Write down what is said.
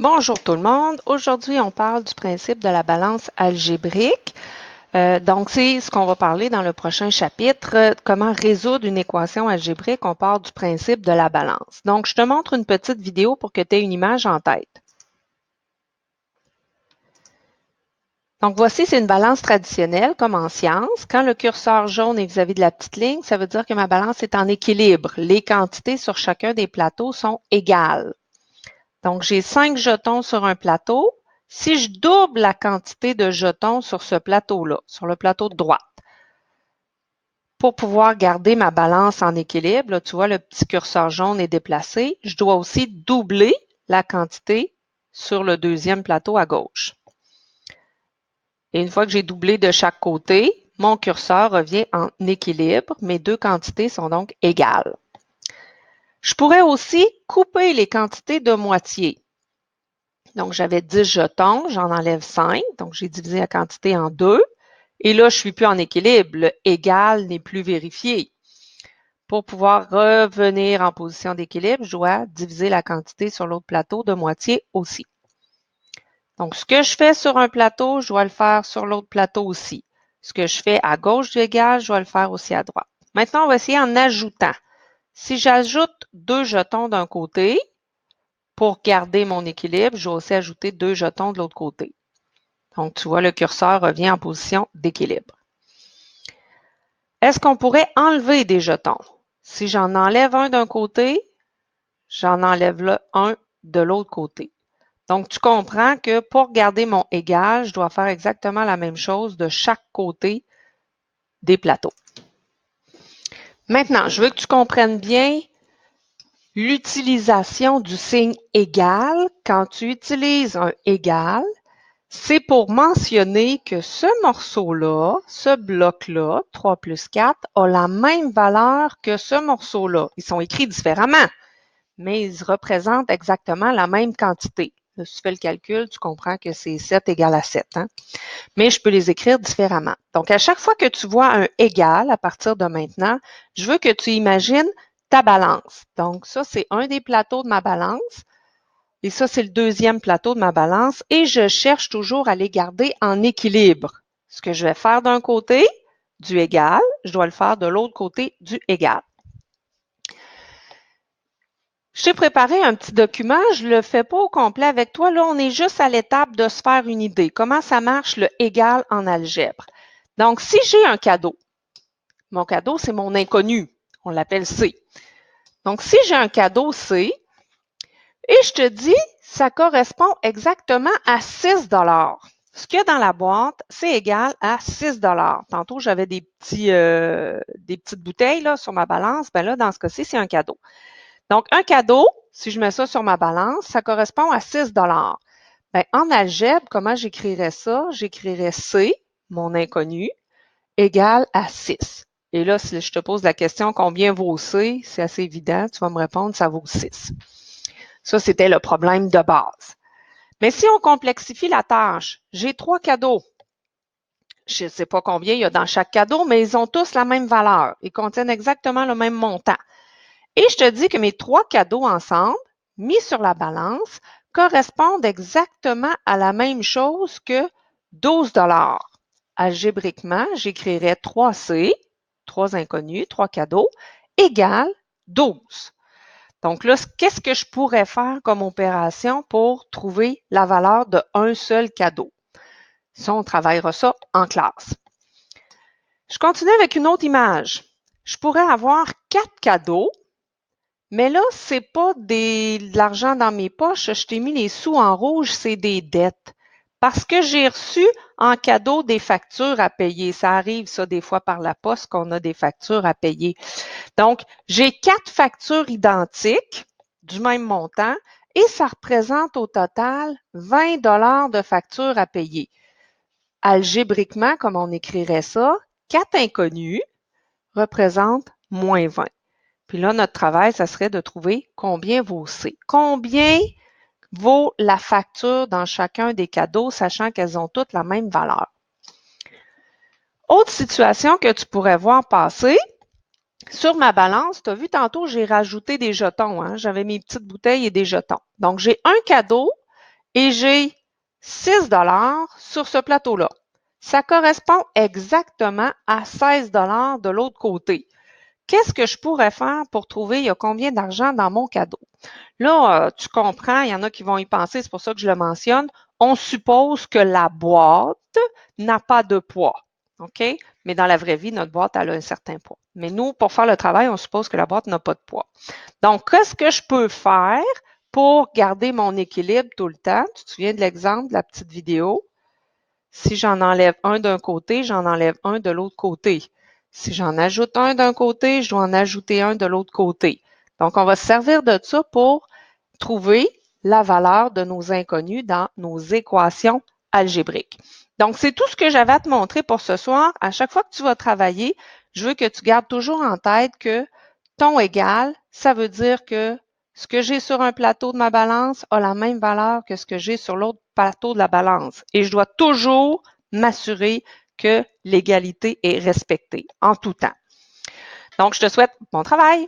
Bonjour tout le monde. Aujourd'hui, on parle du principe de la balance algébrique. Donc, c'est ce qu'on va parler dans le prochain chapitre, comment résoudre une équation algébrique. On part du principe de la balance. Donc, je te montre une petite vidéo pour que tu aies une image en tête. Donc, voici, c'est une balance traditionnelle, comme en sciences. Quand le curseur jaune est vis-à-vis de la petite ligne, ça veut dire que ma balance est en équilibre. Les quantités sur chacun des plateaux sont égales. Donc, j'ai 5 jetons sur un plateau. Si je double la quantité de jetons sur ce plateau-là, sur le plateau de droite, pour pouvoir garder ma balance en équilibre, là, tu vois, le petit curseur jaune est déplacé, je dois aussi doubler la quantité sur le deuxième plateau à gauche. Et une fois que j'ai doublé de chaque côté, mon curseur revient en équilibre. Mes deux quantités sont donc égales. Je pourrais aussi couper les quantités de moitié. Donc, j'avais 10 jetons, j'en enlève 5. Donc, j'ai divisé la quantité en 2. Et là, je ne suis plus en équilibre. Le égal n'est plus vérifié. Pour pouvoir revenir en position d'équilibre, je dois diviser la quantité sur l'autre plateau de moitié aussi. Donc, ce que je fais sur un plateau, je dois le faire sur l'autre plateau aussi. Ce que je fais à gauche du égal, je dois le faire aussi à droite. Maintenant, on va essayer en ajoutant. Si j'ajoute 2 jetons d'un côté, pour garder mon équilibre, je vais aussi ajouter 2 jetons de l'autre côté. Donc, tu vois, le curseur revient en position d'équilibre. Est-ce qu'on pourrait enlever des jetons? Si j'en enlève un d'un côté, j'en enlève là un de l'autre côté. Donc, tu comprends que pour garder mon égal, je dois faire exactement la même chose de chaque côté des plateaux. Maintenant, je veux que tu comprennes bien l'utilisation du signe égal. Quand tu utilises un égal, c'est pour mentionner que ce morceau-là, ce bloc-là, 3 plus 4, a la même valeur que ce morceau-là. Ils sont écrits différemment, mais ils représentent exactement la même quantité. Là, si tu fais le calcul, tu comprends que c'est 7 égale à 7. Hein? Mais je peux les écrire différemment. Donc, à chaque fois que tu vois un égal à partir de maintenant, je veux que tu imagines ta balance. Donc, ça, c'est un des plateaux de ma balance. Et ça, c'est le deuxième plateau de ma balance. Et je cherche toujours à les garder en équilibre. Ce que je vais faire d'un côté, du égal, je dois le faire de l'autre côté, du égal. Je t'ai préparé un petit document, je ne le fais pas au complet avec toi. Là, on est juste à l'étape de se faire une idée. Comment ça marche le égal en algèbre? Donc, si j'ai un cadeau, mon cadeau, c'est mon inconnu. On l'appelle C. Donc, si j'ai un cadeau C, et je te dis, ça correspond exactement à 6 Ce qu'il y a dans la boîte, c'est égal à 6 Tantôt, j'avais des petites bouteilles là, sur ma balance. Ben là, dans ce cas-ci, c'est un cadeau. Donc, un cadeau, si je mets ça sur ma balance, ça correspond à 6 ben, en algèbre, comment j'écrirais ça? J'écrirais C, mon inconnu, égal à 6. Et là, si je te pose la question combien vaut C, c'est assez évident, tu vas me répondre, ça vaut 6. Ça, c'était le problème de base. Mais si on complexifie la tâche, j'ai 3 cadeaux. Je ne sais pas combien il y a dans chaque cadeau, mais ils ont tous la même valeur. Ils contiennent exactement le même montant. Et je te dis que mes 3 cadeaux ensemble, mis sur la balance, correspondent exactement à la même chose que 12 Algébriquement, j'écrirais 3C, 3 inconnus, 3 cadeaux, égale 12. Donc là, qu'est-ce que je pourrais faire comme opération pour trouver la valeur d'un seul cadeau? Ça, on travaillera ça en classe. Je continue avec une autre image. Je pourrais avoir 4 cadeaux, mais là, c'est pas de l'argent dans mes poches. Je t'ai mis les sous en rouge, c'est des dettes. Parce que j'ai reçu en cadeau des factures à payer. Ça arrive, ça, des fois par la poste qu'on a des factures à payer. Donc, j'ai 4 factures identiques du même montant et ça représente au total 20 de factures à payer. Algébriquement, comme on écrirait ça, 4 inconnus représentent moins 20. Puis là, notre travail, ça serait de trouver combien vaut C. Combien vaut la facture dans chacun des cadeaux, sachant qu'elles ont toutes la même valeur. Autre situation que tu pourrais voir passer, sur ma balance, tu as vu tantôt, j'ai rajouté des jetons. Hein? J'avais mes petites bouteilles et des jetons. Donc, j'ai un cadeau et j'ai 6 sur ce plateau-là. Ça correspond exactement à 16 de l'autre côté. Qu'est-ce que je pourrais faire pour trouver il y a combien d'argent dans mon cadeau? Là, tu comprends, il y en a qui vont y penser, c'est pour ça que je le mentionne. On suppose que la boîte n'a pas de poids. OK? Mais dans la vraie vie, notre boîte, elle a un certain poids. Mais nous, pour faire le travail, on suppose que la boîte n'a pas de poids. Donc, qu'est-ce que je peux faire pour garder mon équilibre tout le temps? Tu te souviens de l'exemple de la petite vidéo? Si j'en enlève un d'un côté, j'en enlève un de l'autre côté. Si j'en ajoute un d'un côté, je dois en ajouter un de l'autre côté. Donc, on va se servir de ça pour trouver la valeur de nos inconnus dans nos équations algébriques. Donc, c'est tout ce que j'avais à te montrer pour ce soir. À chaque fois que tu vas travailler, je veux que tu gardes toujours en tête que ton égal, ça veut dire que ce que j'ai sur un plateau de ma balance a la même valeur que ce que j'ai sur l'autre plateau de la balance. Et je dois toujours m'assurer que l'égalité est respectée en tout temps. Donc, je te souhaite bon travail.